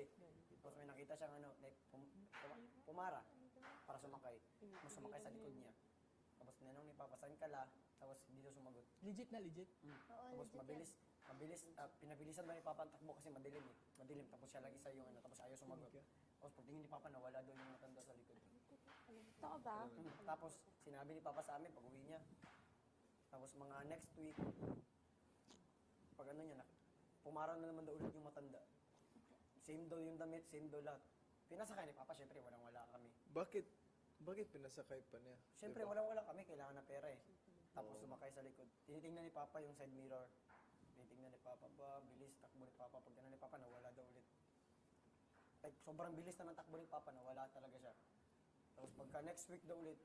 gabi. Tapos may nakita siyang like, pumara para sumakay. Tapos sumakay sa likod niya. Tapos tinanong ni Papa, saan ka la? Tapos hindi daw sumagot. Legit na legit? Tapos mabilis, pinabilisan daw ni Papa ang takbo kasi madilim eh. Madilim, tapos siya lang isa yung tapos ayaw sumagot. Tapos pagtingin ni Papa, nawala daw yung matanda sa likod. Totoo ba? Tapos sinabi ni Papa sa amin pag uwi niya. Tapos mga next week, pag niya, pumaraw na naman daw ulit yung matanda. Same daw yung damit, same daw lahat. Pinasakay ni Papa, syempre walang-wala kami. Bakit pinasakay pa niya? Syempre walang-wala kami, kailangan na pera eh. Tapos sumakay sa likod. Tinitingnan ni Papa yung side mirror. Tinitingnan ni Papa ba, bilis, takbo ni Papa. Pag ni Papa, nawala daw ulit. Like, sobrang bilis na ng takbo ni Papa, nawala talaga siya. Tapos pagka next week daw ulit,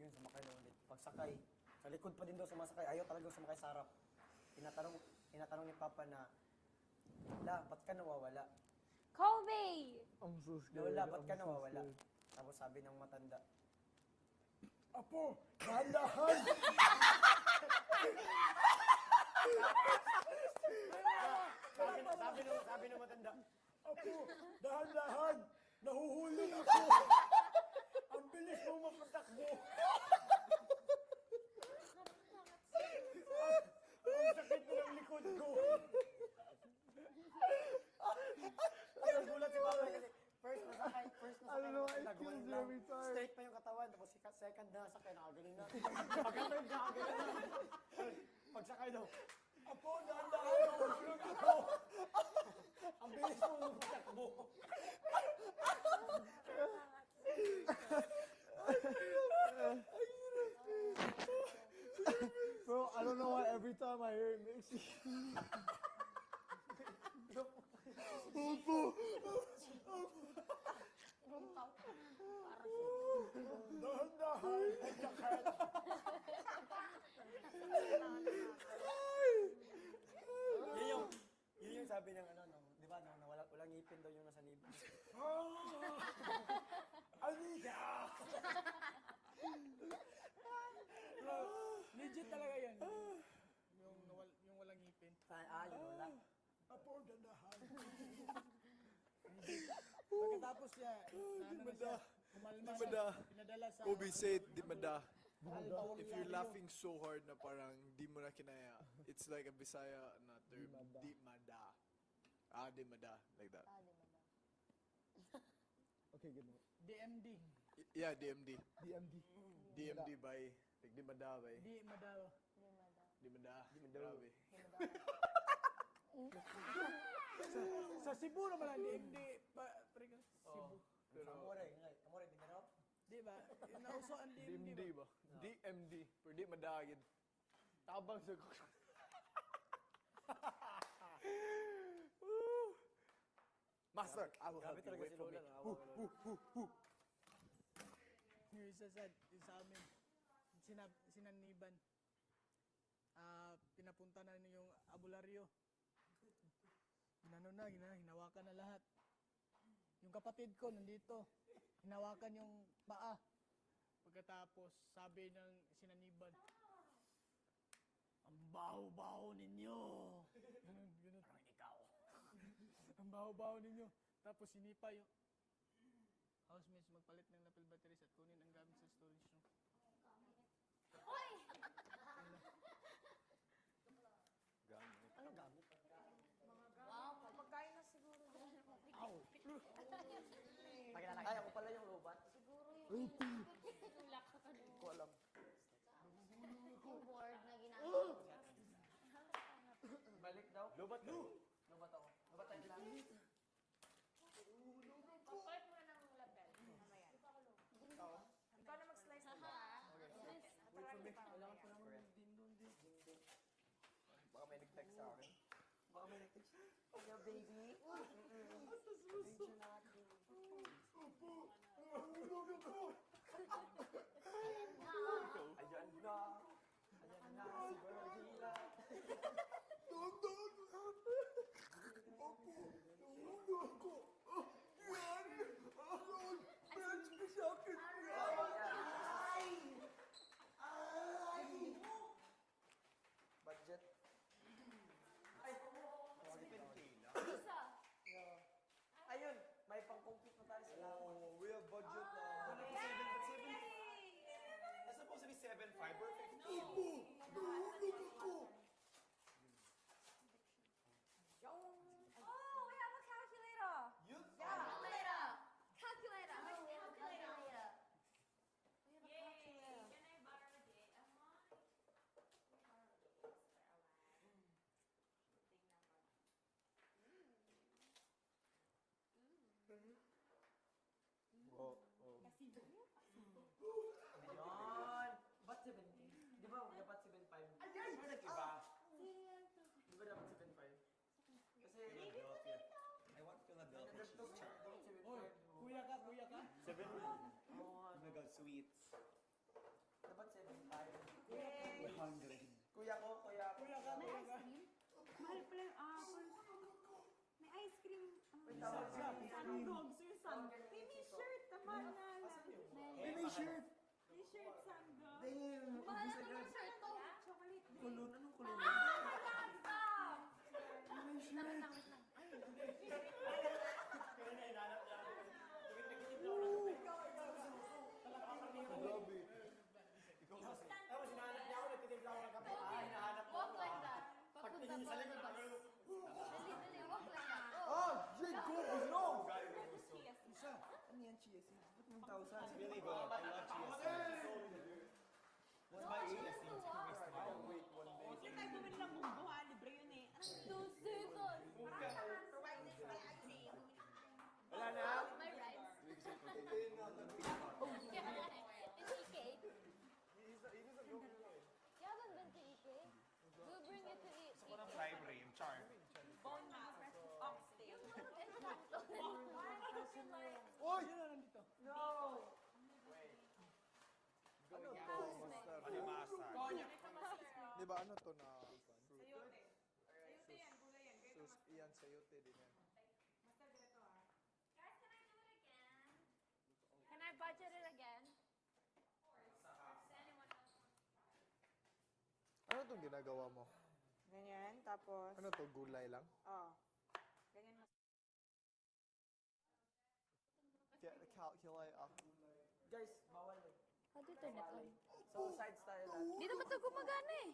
yun, sumakay daw ulit. Pagsakay, sa likod pa din daw sumasakay, ayaw talaga sumakay sa harap. Tinatanong ni Papa na, La, ba't ka nawawala? Kobe! I'm so scared. Lola, ba't ka nawawala? Tapos sabi ng matanda, Apo, dahan-dahan! sabi ng matanda, Apo, dahan-dahan! Nahuhulog ako! Ang bilis mo mapatakbo! Ang sakit na ng likod ko! tapos gulat si Papa kasi first nasakay ng matanda, gumaling lang. every time. Straight pa yung katawan, tapos second na nasakay, nakagaling na. Pag-third nakagaling na. Pagsakay daw, Apo, dahan-dahan! Nahuhulog ako! ang bilis mo mapatakbo. Bro, I don't know why every time I hear it makes me... Dahan-dahan! Yun yung sabi ng di ba, walang ngipin daw yung nasa nibig. Alika! Legit talaga yan. Yung walang ngipin. Yun wala. Apo, dahan-dahan! Pagkatapos niya, kumalma siya, pinadala sa... Kobe said, di mada. If you're laughing so hard na parang di mo na kinaya, it's like a Bisaya na term, di mada. Di mada, like that. Okay, good. DMD. Yeah, DMD. DMD. DMD by, like di mada by. Di madaw. Di mada. Grabe. Sa Cebu naman ang DMD. Cebu. Amore, Mindanao? Di ba? Nauso ang DMD DMD ba? ba? DMD. Pero di madagid. Tabang sa ko. Master, I will help Grabe you. talaga Wait si for me. Lola. Naawa. Yung isa sa amin, sinaniban. Pinapunta na yung abularyo. Hinawakan na lahat. Yung kapatid ko nandito, hinawakan yung paa. Pagkatapos, sabi ng sinaniban, ang baho-baho ninyo. Ganun. Parang ikaw. Ang baho-baho ninyo. Tapos sinipa yung housemates magpalit ng lapel batteries at kunin ang gamit sa storage room. Hoy! Anong gamit? Wow, magkain na siguro dyan. Kaya ko pala yung robot. Siguro yung... Tulak ka ka doon. Ko alam. Yung board na ginagawa. Balik daw. Lobat ako. Lobat tayo lang. Papalit mo na ng lapel. Mamaya. Ikaw na mag-slice mo. Kailangan ko naman din doon. Baka may nag-text sa akin. Yeah, baby. Attention natin. Ayan na. Ayan na si Virgila. Budget. Ay, 7K lang. Isa. 5 or 15. Nahulog ako. Oh, we have a calculator. You Calculator. Calculator. Calculator. We have a calculator. Can I borrow the amount? Yan! Ba't 7? Di ba dapat 7.5? Ay! Nag-iba. Di ba dapat 7.5? Kasi... Philadelphia. I want Philadelphia cheese char. Oy, kuya ka, kuya ka. 7. Oo, Oh my God, sweets. dapat 7.5. We're hungry. Kuya ko, kuya ko. Kuya ka, kuya ka. Mahal pala yung apple. May ice cream. Wait, tawag siya. Sandog, Sir Sandog. May shirt. Mahal na lang. May shirt! May shirt, Sandog. Damn! Mahal na yung shirt ko. Chocolate. Kulon, anong kulon? May shirt. Grabe. Tapos hinahanap niya ako, nagtitimpla ako ng kape. Hinahanap mo Walk ako. like that. Pagtingin sa likod, pagtingin. Dali, dali. Walk like that. Oh, Jake, go, no! Cheers. Isa. Ano yan, chia seeds? Ba't 1,000? It's really good. I love chia seeds. What's my chia seeds? I'll wait one day. Kung tayo bumili ng munggo, ha? Libre yun eh. Those seasons. Provided by IC. Wala na? My rights. Is EK? You haven't been to EK? We'll bring you to EK. Gusto ko ng fry bream, char. Bone marrow, oxtail. Oy! Sino nandito? No! Ano to? Master. Palimasa. Di ba ano to na fruit? Sayote. Sayote yan, gulay yan. Ganyan Sus, iyan sayote din yan. Master, ganito ha. Guys, can I do it again? Can I budget it again? Ano tong ginagawa mo? Ganyan, tapos, Ano to, gulay lang? oh. Ganyan mas. Calculate Guys, bawal eh. How do you turn it on? So, sides tayo lahat. Hindi naman ito gumagana eh.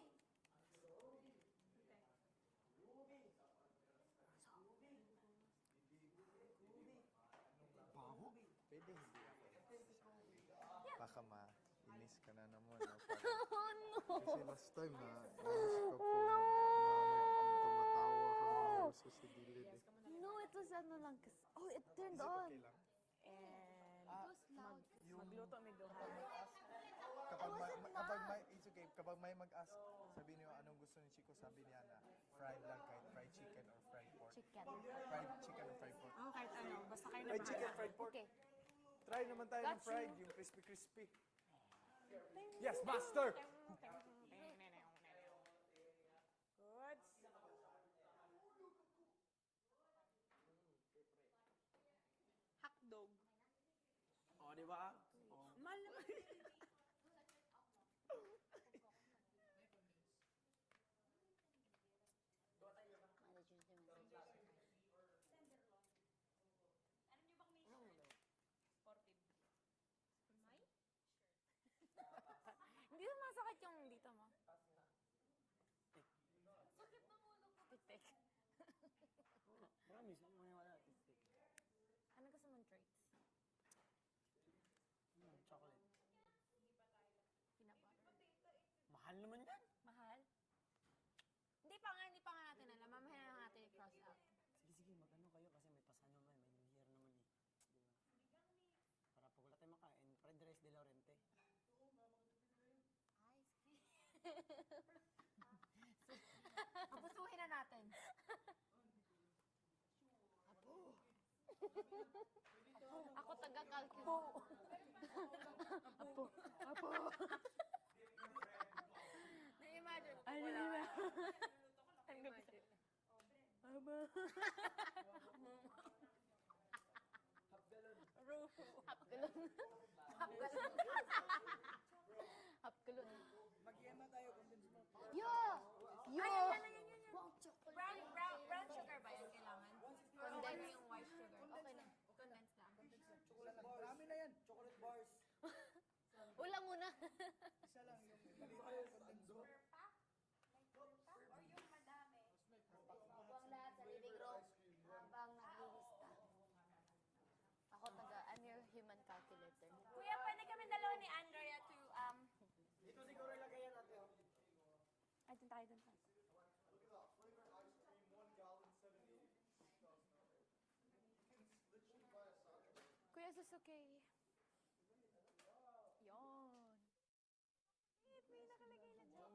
Pwede hindi ako. Baka ma-inis ka na naman. No? Oh no! Kasi last time na inis ka po na tumatawa ka na sa si Dilid eh. No, it was ano lang. Oh, it turned Is it on. okay lang? And, It was loud. magluto may duha. It's okay. Kapag may mag-ask, sabi niyo anong gusto ni Chico, sabi niya na fried lang kahit fried chicken or fried pork. Chicken. Fried chicken or fried pork. Oh, kahit ano, basta kayo na Fried chicken, bahala. fried pork. Okay. Try naman tayo ng Got fried, you. yung crispy. Yes, master! Goods. Hotdog. O, di ba? O. Mahal naman. Hindi naman masakit yung dito mo. Sakit ng ulo ko. Titik. Promise, wala. Ano gusto mong treats? Chocolate. Peanut butter. Mahal naman yan. Mahal? Hindi pa nga natin alam. Mamaya na natin i-cross out. Sige, mag-ano kayo kasi may pasan naman, may New Year naman eh. Di ba? Para pag wala tayong makain, fried rice de Laurente. Apusuhin na natin. Ako taga-calculate. Apo. Na-imagine ko wala ka. Ang gabi. Aba. Hapgalon. Hapgalon. Hapgalon. Mag-iema tayo, convince mo. Yo! Yo! Yan. Wow, chocolate. Brown sugar ba yan kailangan? Condense yung white sugar. Okay na. Condense lang. Chocolate bars. Marami na yan. Chocolate bars. Ulang muna. Isa lang yung tayo dun. Kuya Susuke. Yon. Wait, may nakalagay na dyan.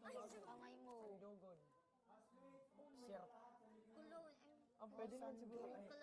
Ay, sa kamay mo. Jogon. Sir. Kulon. Pwede naman siguro.